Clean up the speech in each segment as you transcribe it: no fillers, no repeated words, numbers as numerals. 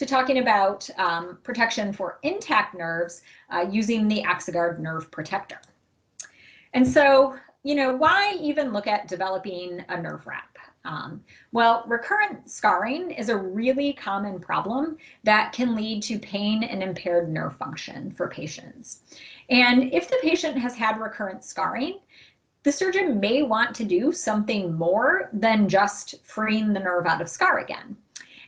to talking about protection for intact nerves using the Axoguard nerve protector. And so, why even look at developing a nerve wrap? Well, recurrent scarring is a really common problem that can lead to pain and impaired nerve function for patients. And if the patient has had recurrent scarring, the surgeon may want to do something more than just freeing the nerve out of scar again.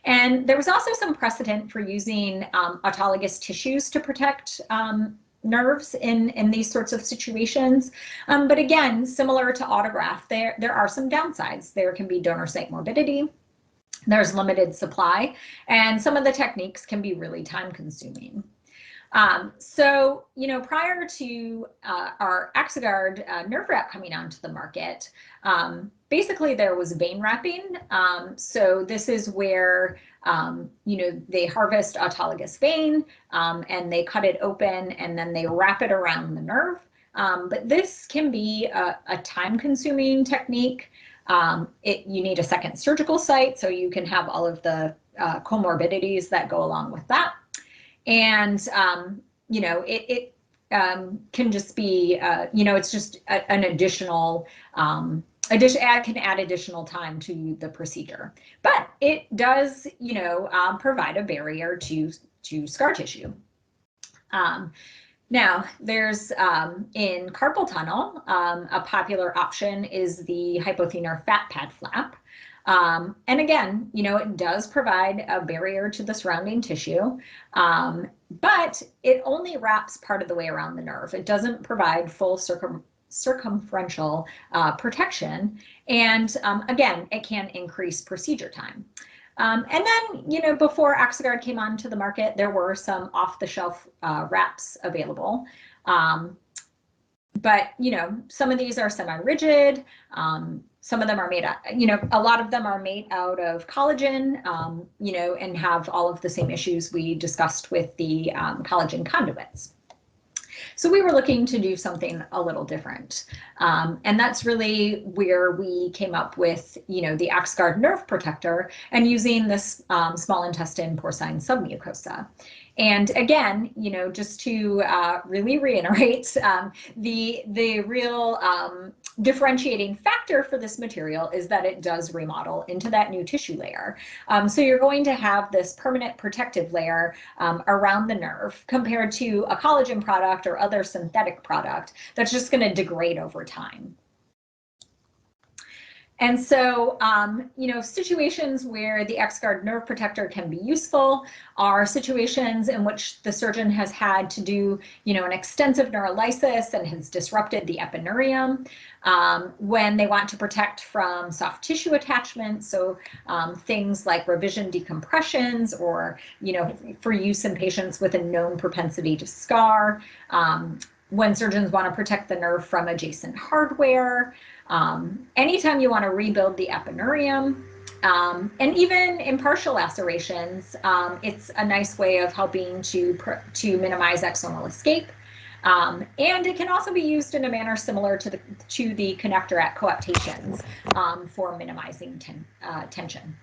And there was also some precedent for using autologous tissues to protect nerves in these sorts of situations. But again, similar to autograft, there are some downsides. There can be donor site morbidity, there's limited supply, and some of the techniques can be really time consuming. So, prior to our Axoguard nerve wrap coming onto the market, basically there was vein wrapping. So this is where, they harvest autologous vein and they cut it open and then they wrap it around the nerve. But this can be a time-consuming technique. You need a second surgical site, so you can have all of the comorbidities that go along with that. And, it can just be, it's just an additional, can add additional time to the procedure. But it does, provide a barrier to scar tissue. Now, there's in carpal tunnel, a popular option is the hypothenar fat pad flap. And again, it does provide a barrier to the surrounding tissue, but it only wraps part of the way around the nerve. It doesn't provide full circumferential protection. And again, it can increase procedure time. And then, before Axoguard came onto the market, there were some off-the-shelf wraps available. But, some of these are semi-rigid. Some of them are made out, a lot of them are made out of collagen, and have all of the same issues we discussed with the collagen conduits. So we were looking to do something a little different. And that's really where we came up with, the Axoguard nerve protector and using this small intestine porcine submucosa. And again, just to really reiterate, the real differentiating factor for this material is that it does remodel into that new tissue layer. So you're going to have this permanent protective layer around the nerve compared to a collagen product or other synthetic product that's just going to degrade over time. And so, situations where the Axoguard nerve protector can be useful are situations in which the surgeon has had to do, an extensive neurolysis and has disrupted the epineurium, when they want to protect from soft tissue attachments. So things like revision decompressions or, for use in patients with a known propensity to scar, when surgeons want to protect the nerve from adjacent hardware, anytime you want to rebuild the epineurium, and even in partial lacerations, it's a nice way of helping to minimize axonal escape. And it can also be used in a manner similar to the connector at coaptations for minimizing tension.